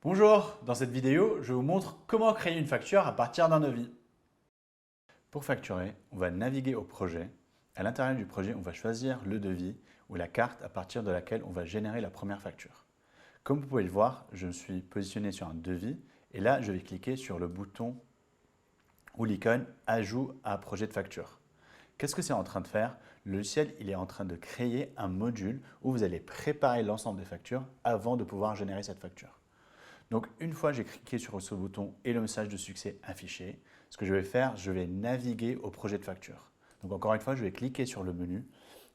Bonjour, dans cette vidéo, je vous montre comment créer une facture à partir d'un devis. Pour facturer, on va naviguer au projet. À l'intérieur du projet, on va choisir le devis ou la carte à partir de laquelle on va générer la première facture. Comme vous pouvez le voir, je me suis positionné sur un devis et là, je vais cliquer sur le bouton ou l'icône « Ajout à projet de facture ». Qu'est-ce que c'est en train de faire? Le logiciel il est en train de créer un module où vous allez préparer l'ensemble des factures avant de pouvoir générer cette facture. Donc, une fois que j'ai cliqué sur ce bouton et le message de succès affiché, ce que je vais faire, je vais naviguer au projet de facture. Donc, encore une fois, je vais cliquer sur le menu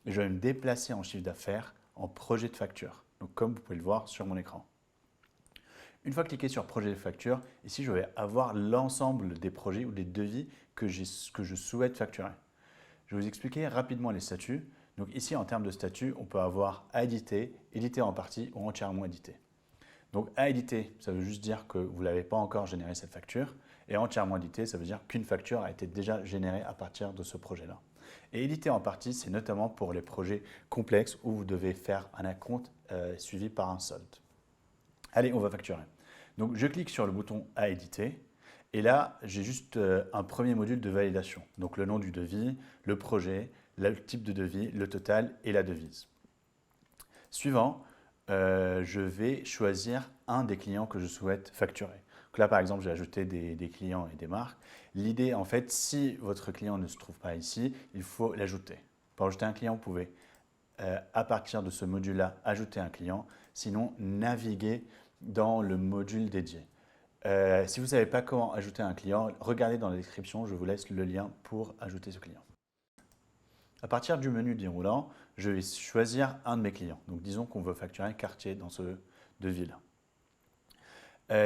et je vais me déplacer en chiffre d'affaires en projet de facture. Donc, comme vous pouvez le voir sur mon écran. Une fois cliqué sur projet de facture, ici, je vais avoir l'ensemble des projets ou des devis que je souhaite facturer. Je vais vous expliquer rapidement les statuts. Donc, ici, en termes de statut, on peut avoir à éditer, éditer en partie ou entièrement édité. Donc, à éditer, ça veut juste dire que vous n'avez pas encore généré cette facture. Et entièrement édité, ça veut dire qu'une facture a été déjà générée à partir de ce projet-là. Et éditer en partie, c'est notamment pour les projets complexes où vous devez faire un acompte suivi par un solde. Allez, on va facturer. Donc, je clique sur le bouton « À éditer ». Et là, j'ai juste un premier module de validation. Donc, le nom du devis, le projet, le type de devis, le total et la devise. Suivant, je vais choisir un des clients que je souhaite facturer. Donc là, par exemple, j'ai ajouté des clients et des marques. L'idée, en fait, si votre client ne se trouve pas ici, il faut l'ajouter. Pour ajouter un client, vous pouvez, à partir de ce module-là, ajouter un client. Sinon, naviguer dans le module dédié. Si vous ne savez pas comment ajouter un client, regardez dans la description, je vous laisse le lien pour ajouter ce client. À partir du menu déroulant, je vais choisir un de mes clients. Donc, disons qu'on veut facturer un quartier dans ce devis-là.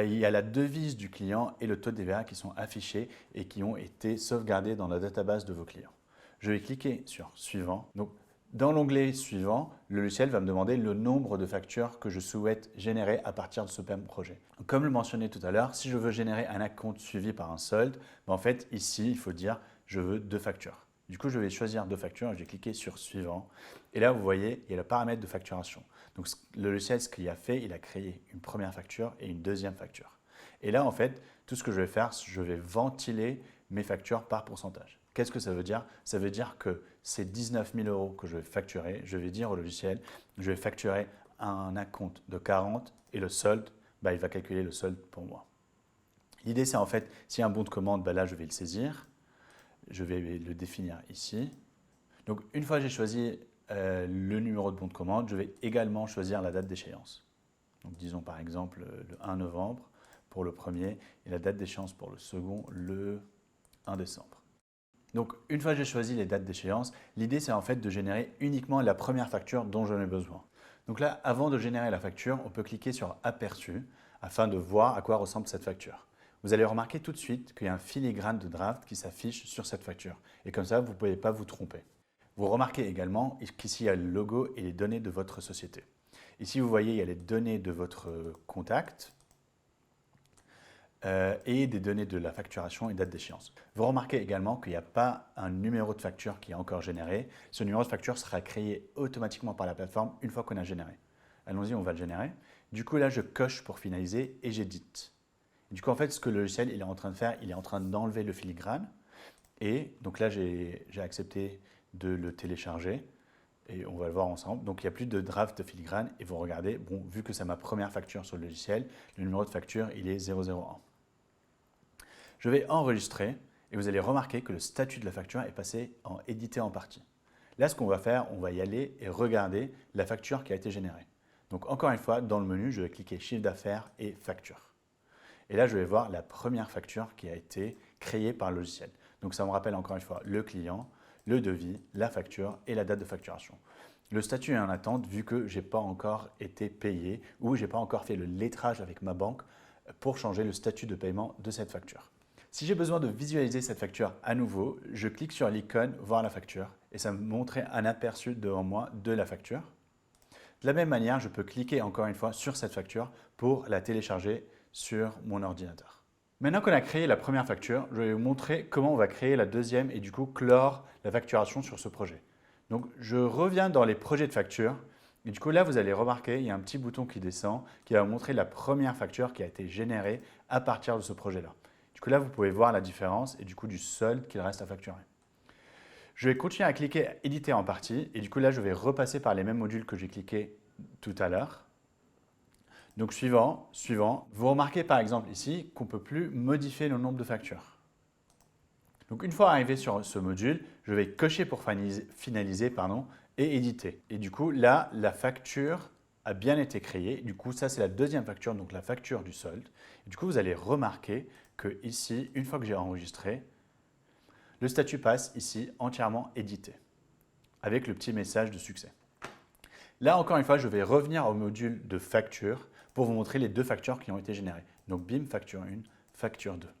Il y a la devise du client et le taux de TVA qui sont affichés et qui ont été sauvegardés dans la database de vos clients. Je vais cliquer sur « Suivant ». Donc, dans l'onglet « Suivant », le logiciel va me demander le nombre de factures que je souhaite générer à partir de ce même projet. Comme le mentionnais tout à l'heure, si je veux générer un acompte suivi par un solde, en fait, ici, il faut dire « Je veux 2 factures ». Du coup, je vais choisir 2 factures et je vais cliquer sur « Suivant ». Et là, vous voyez, il y a le paramètre de facturation. Donc, le logiciel, ce qu'il a fait, il a créé une première facture et une deuxième facture. Et là, en fait, tout ce que je vais faire, je vais ventiler mes factures par pourcentage. Qu'est-ce que ça veut dire? Ça veut dire que ces 19 000 € que je vais facturer, je vais dire au logiciel, je vais facturer un acompte de 40 et le solde, il va calculer le solde pour moi. L'idée, c'est en fait, s'il y a un bon de commande, là, je vais le saisir. Je vais le définir ici. Donc, une fois que j'ai choisi le numéro de bon de commande, je vais également choisir la date d'échéance. Donc, disons par exemple le 1 novembre pour le premier et la date d'échéance pour le second, le 1 décembre. Donc, une fois que j'ai choisi les dates d'échéance, l'idée c'est en fait de générer uniquement la première facture dont j'en ai besoin. Donc là, avant de générer la facture, on peut cliquer sur Aperçu afin de voir à quoi ressemble cette facture. Vous allez remarquer tout de suite qu'il y a un filigrane de draft qui s'affiche sur cette facture. Et comme ça, vous ne pouvez pas vous tromper. Vous remarquez également qu'ici, il y a le logo et les données de votre société. Ici, vous voyez, il y a les données de votre contact et des données de la facturation et date d'échéance. Vous remarquez également qu'il n'y a pas un numéro de facture qui est encore généré. Ce numéro de facture sera créé automatiquement par la plateforme une fois qu'on a généré. Allons-y, on va le générer. Du coup, là, je coche pour finaliser et j'édite. Du coup, en fait, ce que le logiciel il est en train de faire, il est en train d'enlever le filigrane. Et donc là, j'ai accepté de le télécharger. Et on va le voir ensemble. Donc, il n'y a plus de draft de filigrane. Et vous regardez, bon, vu que c'est ma première facture sur le logiciel, le numéro de facture, il est 001. Je vais enregistrer et vous allez remarquer que le statut de la facture est passé en édité en partie. Là, ce qu'on va faire, on va y aller et regarder la facture qui a été générée. Donc, encore une fois, dans le menu, je vais cliquer chiffre d'affaires et facture. Et là, je vais voir la première facture qui a été créée par le logiciel. Donc, ça me rappelle encore une fois le client, le devis, la facture et la date de facturation. Le statut est en attente vu que je n'ai pas encore été payé ou je n'ai pas encore fait le lettrage avec ma banque pour changer le statut de paiement de cette facture. Si j'ai besoin de visualiser cette facture à nouveau, je clique sur l'icône « Voir la facture » et ça me montrer un aperçu devant moi de la facture. De la même manière, je peux cliquer encore une fois sur cette facture pour la télécharger sur mon ordinateur. Maintenant qu'on a créé la première facture, je vais vous montrer comment on va créer la deuxième et du coup clore la facturation sur ce projet. Donc, je reviens dans les projets de facture Et du coup, là, vous allez remarquer, il y a un petit bouton qui descend qui va vous montrer la première facture qui a été générée à partir de ce projet-là. Du coup, là, vous pouvez voir la différence et du coup, du solde qu'il reste à facturer. Je vais continuer à cliquer « Éditer en partie » et du coup, là, je vais repasser par les mêmes modules que j'ai cliqué tout à l'heure. Donc, suivant. Vous remarquez par exemple ici qu'on ne peut plus modifier le nombre de factures. Donc, une fois arrivé sur ce module, je vais cocher pour finaliser et éditer. Et du coup, là, la facture a bien été créée. Du coup, ça, c'est la deuxième facture, donc la facture du solde. Et du coup, vous allez remarquer que ici, une fois que j'ai enregistré, le statut passe ici entièrement édité, avec le petit message de succès. Là, encore une fois, je vais revenir au module de facture pour vous montrer les deux factures qui ont été générées. Donc, bim, facture 1, facture 2.